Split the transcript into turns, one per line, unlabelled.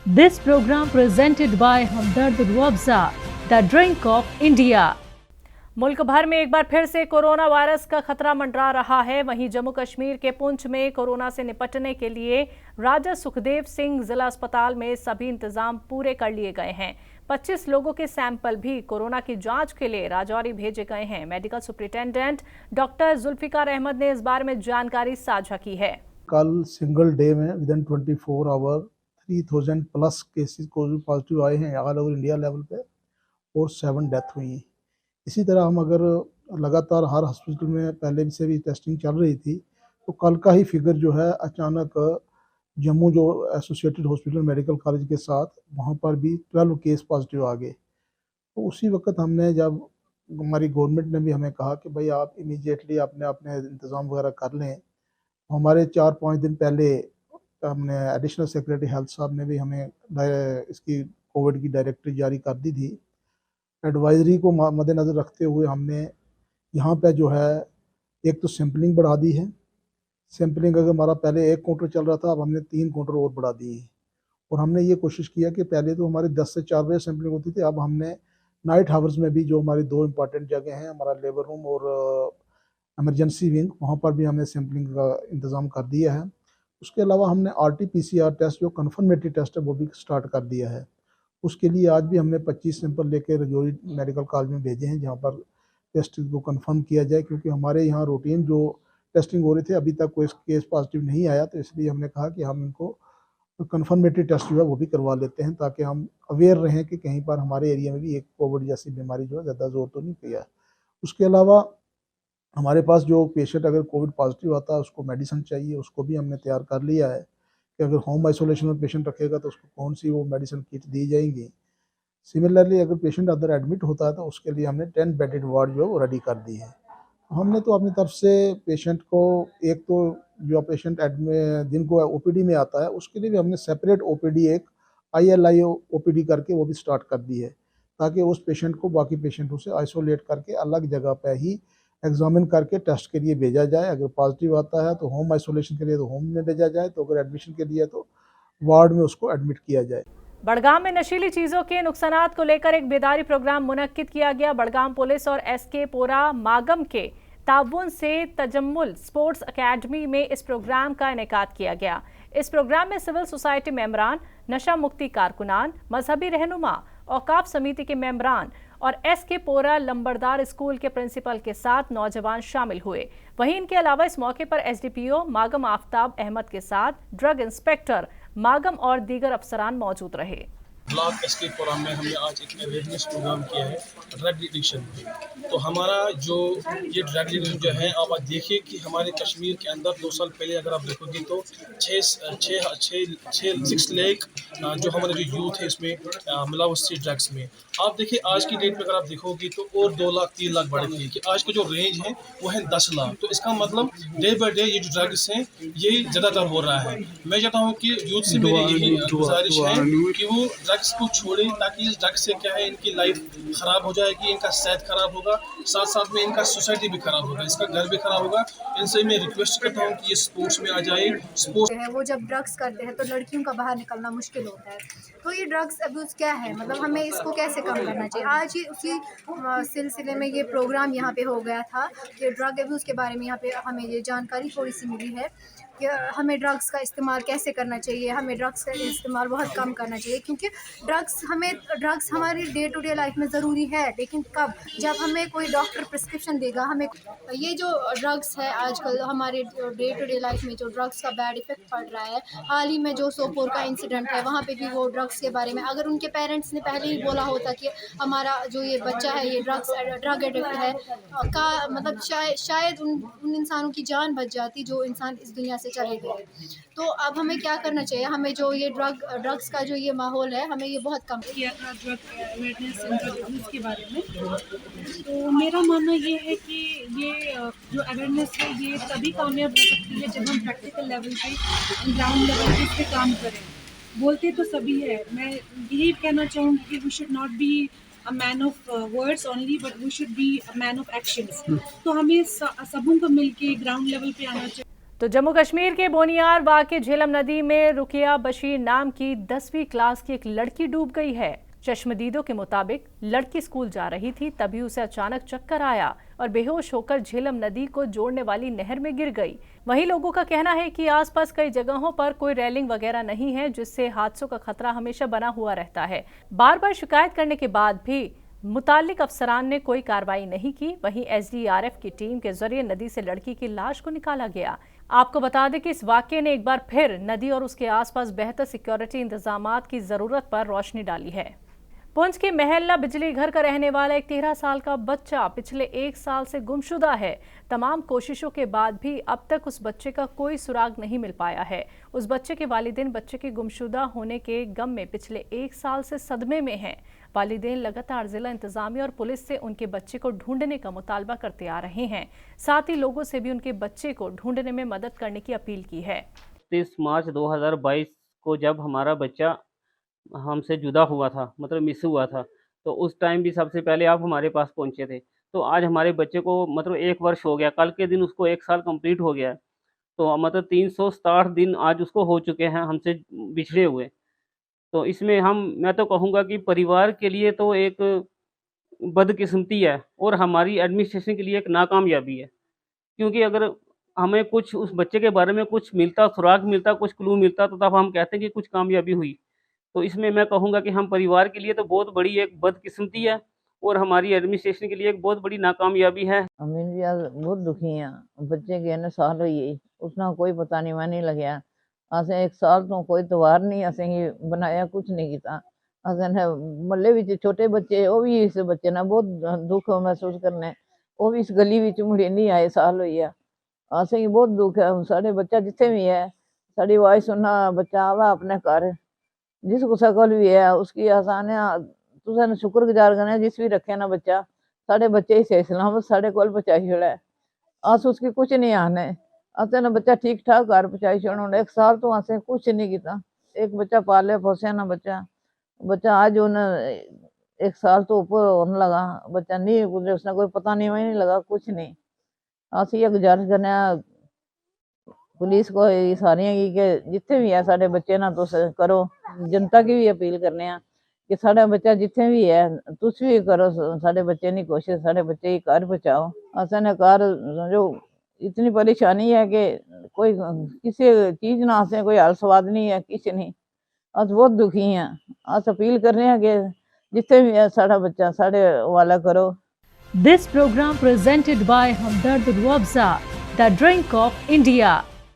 This program presented by Hamdard Ruabza, the drink of India. मुल्क भर में एक बार फिर से कोरोना वायरस का खतरा मंडरा रहा है। वहीं जम्मू कश्मीर के पुंछ में कोरोना से निपटने के लिए राजा सुखदेव सिंह जिला अस्पताल में सभी इंतजाम पूरे कर लिए गए हैं। 25 लोगों के सैंपल भी कोरोना की जांच के लिए राजौरी भेजे गए हैं। Medical superintendent doctor Zulfikar Ahmad ने इस बारे में जानकारी साझा की है।
कल सिंगल डे में within 24 hour 3000 plus cases COVID positive आए हैं ऑल ओवर इंडिया लेवल पे और 7 डेथ हुई हैं। इसी तरह हम अगर लगातार हर हॉस्पिटल में पहले से भी टेस्टिंग चल रही थी तो कल का ही फिगर जो है अचानक जम्मू जो एसोसिएटेड हॉस्पिटल मेडिकल कॉलेज के साथ वहाँ पर भी 12 केस पॉजिटिव आ गए। तो उसी वक्त हमने जब हमारी गवर्नमेंट ने भी हमें कहा कि भाई आप इमीडिएटली अपने अपने इंतज़ाम वगैरह कर लें। हमारे 4-5 दिन पहले हमने एडिशनल सेक्रेटरी हेल्थ साहब ने भी हमें इसकी कोविड की डायरेक्टरी जारी कर दी थी। एडवाइजरी को मद्देनज़र रखते हुए हमने यहाँ पे जो है एक तो सैम्पलिंग बढ़ा दी है। सैम्पलिंग अगर हमारा पहले 1 काउंटर चल रहा था, अब हमने 3 काउंटर और बढ़ा दिए हैं। और हमने ये कोशिश किया कि पहले तो हमारी 10 से 4 बजे सैम्पलिंग होती थी, अब हमने नाइट हावर्स में भी जो हमारी 2 इंपॉर्टेंट जगह हैं, हमारा लेबर रूम और इमरजेंसी विंग, वहाँ पर भी हमने सैम्पलिंग का इंतज़ाम कर दिया है। उसके अलावा हमने RT-PCR टेस्ट जो कन्फर्मेटरी टेस्ट है वो भी स्टार्ट कर दिया है। उसके लिए आज भी हमने 25 सैंपल लेकर रजौरी मेडिकल कॉलेज में भेजे हैं जहाँ पर टेस्ट को कंफर्म किया जाए, क्योंकि हमारे यहाँ रूटीन जो टेस्टिंग हो रही थी अभी तक कोई केस पॉजिटिव नहीं आया। तो इसलिए हमने कहा कि हम इनको कन्फर्मेटरी टेस्ट जो है वो भी करवा लेते हैं ताकि हम अवेयर रहें कि कहीं पर हमारे एरिया में भी एक कोविड जैसी बीमारी जो है ज़्यादा जोर तो नहीं किया। उसके अलावा हमारे पास जो पेशेंट अगर कोविड पॉजिटिव आता है उसको मेडिसिन चाहिए, उसको भी हमने तैयार कर लिया है कि अगर होम आइसोलेशन में पेशेंट रखेगा तो उसको कौन सी वो मेडिसिन किट दी जाएंगी। सिमिलरली अगर पेशेंट अंदर एडमिट होता है तो उसके लिए हमने 10 बेडेड वार्ड जो है वो रेडी कर दी है। हमने तो अपनी तरफ से पेशेंट को एक तो जो पेशेंट दिन को ओपीडी में आता है उसके लिए भी हमने सेपरेट ओपीडी एक ILI ओपीडी करके वो भी स्टार्ट कर दी है ताकि उस पेशेंट को बाकी पेशेंटों से आइसोलेट करके अलग जगह पे ही एग्जामिन करके टेस्ट के लिए भेजा जाए। अगर पॉजिटिव आता है तो होम आइसोलेशन के लिए तो होम में भेजा जाए, तो अगर एडमिशन के लिए तो वार्ड में उसको एडमिट किया जाए।
बड़गाम में नशीली चीजों के नुकसानात को लेकर एक बेदारी प्रोग्राम मुनक्किद किया गया। बड़गाम पुलिस और SK पोरा मागम के ताउन से तजम्मुल स्पोर्ट्स एकेडमी में इस प्रोग्राम का इनेकाद किया गया। इस प्रोग्राम में सिविल सोसाइटी मेंबरान, नशा मुक्ति कारकुनान, मजहबी रहनुमा, औकाफ समिति के मेंबरान और SK पोरा लंबरदार स्कूल के प्रिंसिपल के साथ नौजवान शामिल हुए। वहीं इनके अलावा इस मौके पर SDPO मागम आफ्ताब अहमद के साथ ड्रग इंस्पेक्टर मागम और दीगर अफसरान मौजूद रहे।
ब्लॉक SK फोरम में हमने आज एक अवेयरनेस प्रोग्राम किया है ड्रग एडिक्शन पे। तो हमारा जो ये ड्रग एडिक्शन जो है, आप देखिए कि हमारे कश्मीर के अंदर 2 साल पहले अगर आप देखोगे तो 6 लाख जो हमारे जो यूथ है इसमें मिला उससे ड्रग्स में। आप देखिए आज की डेट में अगर आप देखोगे तो और 2 लाख 3 लाख बढ़ गई कि आज का जो रेंज है वो है 10 लाख। तो इसका मतलब डे बाई डे ये जो ड्रग्स हैं ये ज़्यादातर हो रहा है। मैं चाहता हूँ कि यूथ से मेरी यही गुजारिश है कि वो ड्रग्स को छोड़ें, ताकि इस ड्रग्स से क्या है इनकी लाइफ ख़राब हो जाएगी, इनका सेहत ख़राब होगा, साथ साथ में इनका सोसाइटी भी ख़राब होगा, इसका घर भी ख़राब होगा। इनसे मैं रिक्वेस्ट करता हूँ कि ये स्पोर्ट्स में आ जाए। स्पोर्ट्स
है वो जब ड्रग्स करते हैं तो लड़कियों का बाहर निकलना मुश्किल होता है। तो ये ड्रग्स अब्यूज़ क्या है, मतलब हमें इसको कैसे कम करना चाहिए। आज ही उसी सिलसिले में ये प्रोग्राम यहाँ पे हो गया था कि ड्रग अब्यूज़ के बारे में यहाँ पे हमें ये जानकारी थोड़ी सी मिली है कि हमें ड्रग्स का इस्तेमाल कैसे करना चाहिए। हमें ड्रग्स का इस्तेमाल बहुत कम करना चाहिए, क्योंकि ड्रग्स हमारी डे टू डे लाइफ में ज़रूरी है, लेकिन कब, जब हमें कोई डॉक्टर प्रिस्क्रिप्शन देगा। हमें ये जो ड्रग्स है आजकल हमारे डे टू डे लाइफ में जो ड्रग्स का बैड इफेक्ट पड़ रहा है। हाल ही में जो सोपोर का इंसिडेंट है वहाँ पे भी वो ड्रग्स के बारे में अगर उनके पेरेंट्स ने पहले ही बोला होता कि हमारा जो ये बच्चा है ये ड्रग एडिक्ट है का मतलब शायद उन इंसानों की जान बच जाती जो इंसान इस दुनिया से चले गए। तो अब हमें क्या करना चाहिए, हमें जो ये ड्रग्स का जो ये माहौल है हमें ये बहुत कम
किया था drug awareness and drug use के बारे में। तो मेरा मानना ये है कि ये जो अवेयरनेस है ये तभी कामयाब हो सकती है जब हम प्रैक्टिकल लेवल पे, ग्राउंड लेवल पे इस पे काम करें। बोलते तो सभी है, मैं यही कहना चाहूँगी कि we should not be a man of words only but we should be a man of actions. तो हमें सबों को मिलके ग्राउंड लेवल पे आना चाहिए।
तो जम्मू कश्मीर के बोनियार वाक़े झेलम नदी में रुकिया बशीर नाम की 10वीं क्लास की एक लड़की डूब गई है। चश्मदीदों के मुताबिक लड़की स्कूल जा रही थी, तभी उसे अचानक चक्कर आया और बेहोश होकर झेलम नदी को जोड़ने वाली नहर में गिर गई। वहीं लोगों का कहना है कि आसपास कई जगहों पर कोई रेलिंग वगैरह नहीं है, जिससे हादसों का खतरा हमेशा बना हुआ रहता है। बार बार शिकायत करने के बाद भी मुताल्लिक अफसरान ने कोई कार्रवाई नहीं की। वहीं एसडीआरएफ की टीम के जरिए नदी से लड़की की लाश को निकाला गया। आपको बता दें कि इस वाकये ने एक बार फिर नदी और उसके आसपास बेहतर सिक्योरिटी इंतजामात की जरूरत पर रोशनी डाली है। पुंछ के महल्ला बिजली घर का रहने वाला एक 13 साल का बच्चा पिछले 1 साल से गुमशुदा है। तमाम कोशिशों के बाद भी अब तक उस बच्चे का कोई सुराग नहीं मिल पाया है। उस बच्चे के वालिदैन बच्चे के गुमशुदा होने के गम में पिछले 1 साल से सदमे में हैं। वालिदैन लगातार जिला इंतजामिया और पुलिस से उनके बच्चे को ढूंढने का मुतालबा करते आ रहे हैं। साथ ही लोगों से भी उनके बच्चे को ढूंढने में मदद करने की अपील की है।
30 मार्च 2022 को जब हमारा बच्चा हमसे जुदा हुआ था, मतलब मिस हुआ था, तो उस टाइम भी सबसे पहले आप हमारे पास पहुंचे थे। तो आज हमारे बच्चे को मतलब 1 वर्ष हो गया, कल के दिन उसको 1 साल कंप्लीट हो गया है। तो मतलब 360 दिन आज उसको हो चुके हैं हमसे बिछड़े हुए। तो इसमें मैं तो कहूँगा कि परिवार के लिए तो एक बदकिस्मती है और हमारी एडमिनिस्ट्रेशन के लिए एक नाकामयाबी है। क्योंकि अगर हमें कुछ उस बच्चे के बारे में कुछ मिलता, सुराग मिलता, कुछ क्लू मिलता, तो तब हम कहते हैं कि कुछ कामयाबी हुई। तो इसमें मैं कहूँगा कि हम परिवार के लिए तो बहुत बड़ी एक बदकिस्मती है और हमारी एडमिनिस्ट्रेशन के लिए एक बहुत बड़ी नाकामयाबी है।
अमीन जी आज बहुत दुखी हैं। बच्चे के न साल हुई उसना कोई पता नहीं मानी लग्या। असें 1 साल तो कोई त्योहार नहीं असें ही बनाया, कुछ नहीं किया। असें मल्ले विच छोटे बच्चे वो भी इस बच्चे ना बहुत दुख महसूस करने, वो भी इस गली विच मुड़े नहीं आए, साल हुई है। असें ही बहुत दुख है। साढ़े बच्चा जिथे भी है साड़ी आवाज सुनना बच्चा आवा अपने घर, जिस कुसा कोल भी है उसकी आसान है। तुसें शुक्रगुजार करना जिस भी रखे ना बच्चा, साढ़े बच्चे ही सही सलामत साढ़े कोल पहुंचाई छोड़ा है। अस उसकी कुछ नहीं आने, असें ना बच्चा ठीक ठाक घर पहुंचाई छोड़ा। 1 साल तो असें कुछ नहीं किया। एक बच्चा पाले पोसे ना बच्चा आज उन 1 साल तो ऊपर होने लगा, बच्चा नहीं गुजरे, उसने कोई पता नहीं लगा, कुछ नहीं। अस ये गुजारिश करने पुलिस को सारियां की कि जिथे भी है साढ़े बच्चे ना तुस करो। जनता की भी अपील करने कि साढ़ा बच्चा जिथे भी है तुस भी करो, साढ़े बच्चे की कोशिश, साढ़े बच्चे की घर बचाओ। असें घर जो इतनी परेशानी है कि कोई किसी चीज ना असें कोई हल स्वाद नहीं है, किसी नहीं। अस बहुत दुखी हैं। अस अपील कर रहे हैं कि जिथे भी है साढ़ा बच्चा साढ़े हवाला करो।
This programme presented by Hamdard Rooh Afza, the drink of India.